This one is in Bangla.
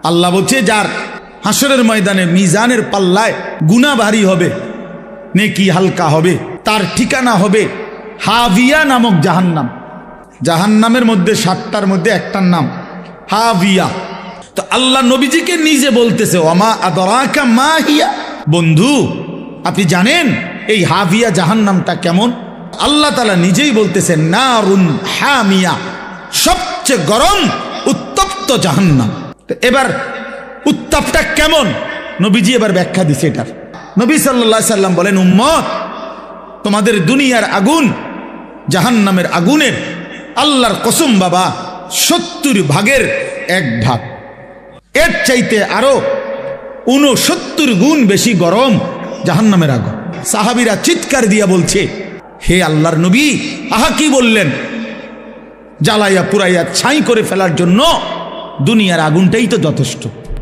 আল্লাহ বলছে যার হাসরের ময়দানে মিজানের পাল্লায় গুনাহ ভারী হবে, নেকি হালকা হবে, তার ঠিকানা হবে হাবিয়া নামক জাহান্নাম। জাহান্নামের মধ্যে 7টার মধ্যে একটার নাম হাবিয়া। তো আল্লাহ নবীজিকে নিজে বলতেছে ওমা আদরাকা মা হিয়া, বন্ধু আপনি জানেন এই হাবিয়া জাহান্নামটা কেমন? আল্লাহ তাআলা নিজেই বলতেছেন নারুন হামিয়া, সবচেয়ে গরম উত্তপ্ত জাহান্নাম। তো এবার উত্তাপটা কেমন নবীজি এবার ব্যাখ্যা দিছে এটার। নবী সাল্লাল্লাহু আলাইহি সাল্লাম বলেন, উম্মত তোমাদের দুনিয়ার আগুন জাহান্নামের আগুনের আল্লাহর কসম বাবা 70 ভাগের 1 ভাগ, এর চাইতে আরো 69 গুণ বেশি গরম জাহান্নামের আগুন। সাহাবীরা চিৎকার দিয়া বলছে, হে আল্লাহর নবী, আহা কি বললেন? জ্বালাইয়া পুরাইয়া ছাই করে ফেলার জন্য দুনিয়ার আগুনটাই তো যথেষ্ট।